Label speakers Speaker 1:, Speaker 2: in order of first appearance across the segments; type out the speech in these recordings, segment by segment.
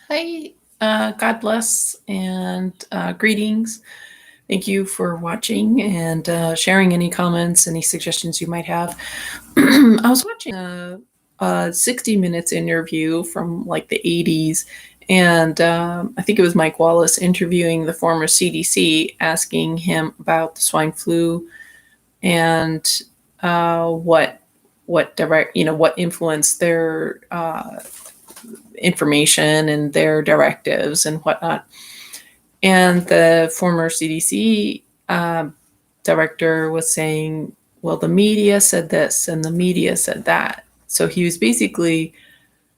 Speaker 1: Hi, God bless and greetings. Thank you for watching and sharing any comments, any suggestions you might have. I was watching a 60 Minutes interview from like the 80s, and I think it was Mike Wallace interviewing the former CDC, asking him about the swine flu and what influenced their information and their directives and whatnot. And the former CDC director was saying, well, the media said this and the media said that. So he was basically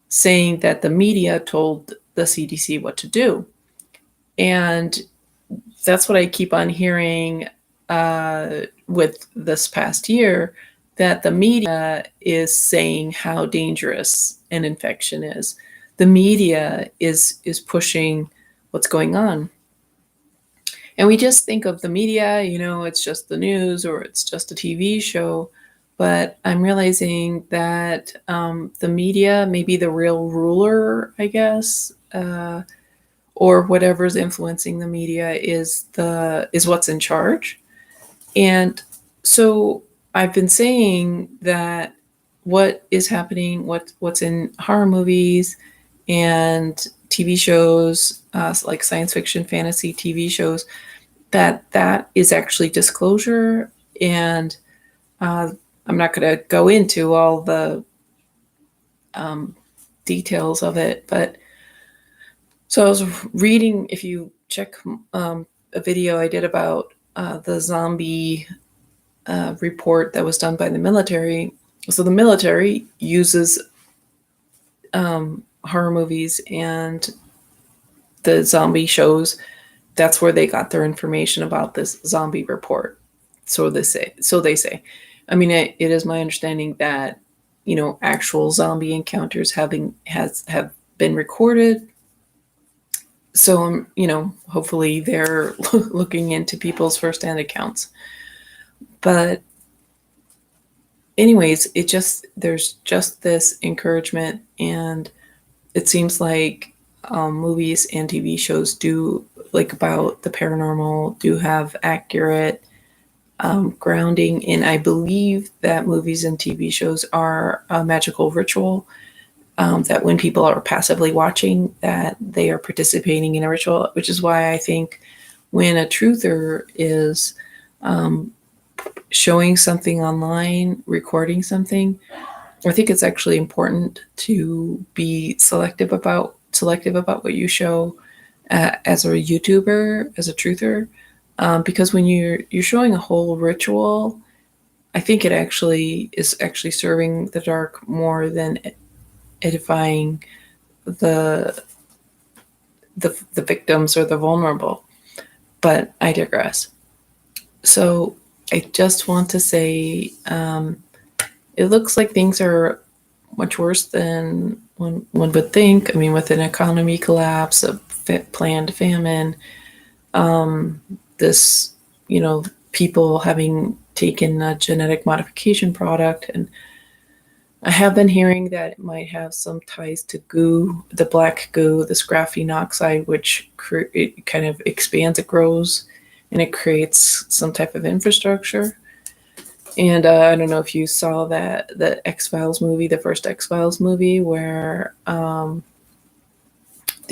Speaker 1: saying that the media told the CDC what to do. And that's what I keep on hearing with this past year, that the media is saying how dangerous an infection is. The media is pushing what's going on. And we just think of the media, it's just the news or it's just a TV show. But I'm realizing that the media may be the real ruler, I guess, or whatever's influencing the media is what's in charge. And so I've been saying that what is happening, what's in horror movies and TV shows, like science fiction, fantasy TV shows, that is actually disclosure. And I'm not going to go into all the details of it, but so I was reading, if you check a video I did about the zombie report that was done by the military. So the military uses horror movies and the zombie shows. That's where they got their information about this zombie report. So they say. I mean, it is my understanding that actual zombie encounters have been recorded. So hopefully they're looking into people's firsthand accounts. But anyways, there's just this encouragement, and it seems like movies and TV shows do, like about the paranormal, do have accurate grounding. And I believe that movies and TV shows are a magical ritual, that when people are passively watching, that they are participating in a ritual, which is why I think when a truther is showing something online, recording something, I think it's actually important to be selective about what you show as a YouTuber, as a truther, because when you're showing a whole ritual, I think it is actually serving the dark more than edifying the victims or the vulnerable. But I digress. So I just want to say, it looks like things are much worse than one would think. I mean, with an economy collapse, a planned famine, this, people having taken a genetic modification product. And I have been hearing that it might have some ties to goo, the black goo, this graphene oxide, which it kind of expands, it grows, and it creates some type of infrastructure. And I don't know if you saw the X-Files movie, the first X-Files movie, where the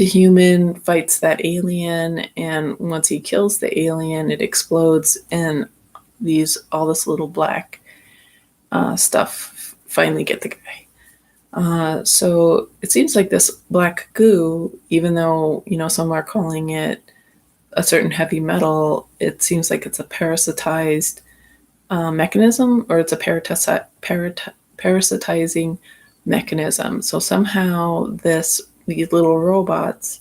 Speaker 1: human fights that alien, and once he kills the alien, it explodes, and all this little black stuff finally get the guy. So it seems like this black goo, even though some are calling it a certain heavy metal, it seems like it's a parasitized mechanism, or it's a parasitizing mechanism. So somehow these little robots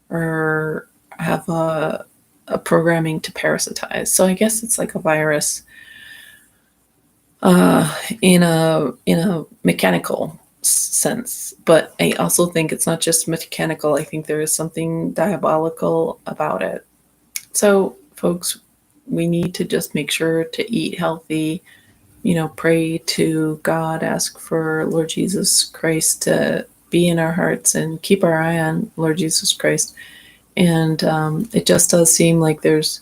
Speaker 1: have a programming to parasitize. So I guess it's like a virus in a mechanical sense. But I also think it's not just mechanical. I think there is something diabolical about it. So folks, we need to just make sure to eat healthy, pray to God, ask for Lord Jesus Christ to be in our hearts and keep our eye on Lord Jesus Christ. And it just does seem like there's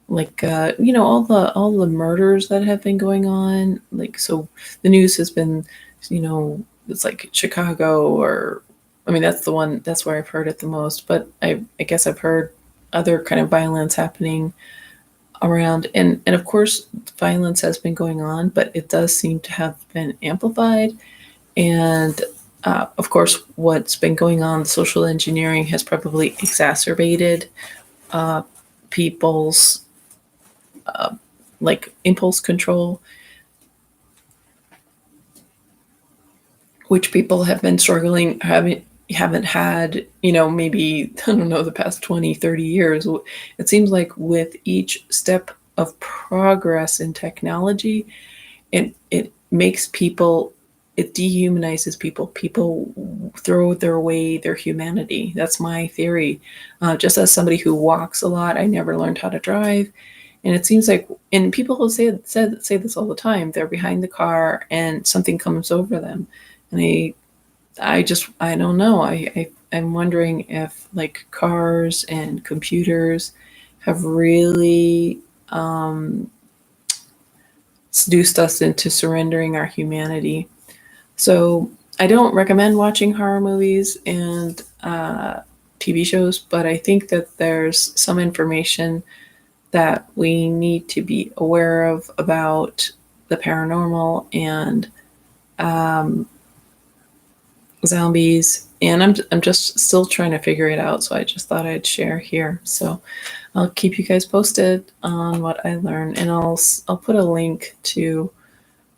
Speaker 1: like all the murders that have been going on. Like, so the news has been, it's like Chicago, or I mean that's where I've heard it the most. But I guess I've heard other kind of violence happening around, and of course violence has been going on, but it does seem to have been amplified. And of course, what's been going on, social engineering has probably exacerbated people's like impulse control, which people have been struggling, haven't had, maybe, I don't know, the past 20, 30 years. It seems like with each step of progress in technology, it makes people, it dehumanizes people. People throw away their humanity. That's my theory. Just as somebody who walks a lot, I never learned how to drive. And it seems like, and people will say this all the time, they're behind the car and something comes over them. And I don't know. I'm wondering if like cars and computers have really seduced us into surrendering our humanity. So I don't recommend watching horror movies and TV shows, but I think that there's some information that we need to be aware of about the paranormal and zombies. And I'm just still trying to figure it out, so I just thought I'd share here. So I'll keep you guys posted on what I learn, and I'll put a link to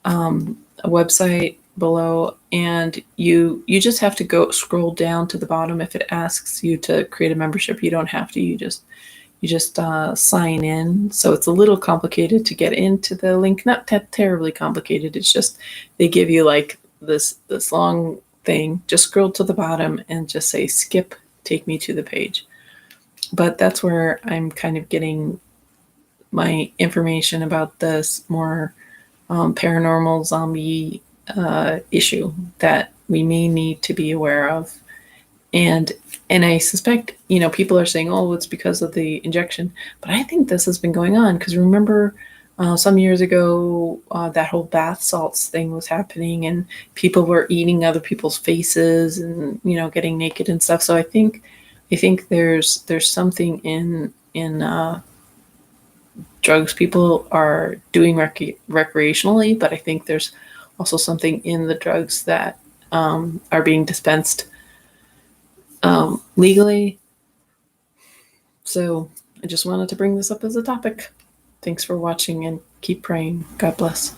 Speaker 1: a website below, and you just have to go scroll down to the bottom. If it asks you to create a membership, you don't have to. You just sign in. So it's a little complicated to get into the link. Not terribly complicated. It's just they give you like this long thing. Just scroll to the bottom and just say skip, take me to the page. But that's where I'm kind of getting my information about this more paranormal zombie issue that we may need to be aware of. And I suspect, people are saying, oh, it's because of the injection. But I think this has been going on because remember some years ago, that whole bath salts thing was happening and people were eating other people's faces and, getting naked and stuff. So I think there's something in drugs people are doing recreationally, but I think there's also something in the drugs that are being dispensed legally. So I just wanted to bring this up as a topic. Thanks for watching and keep praying. God bless.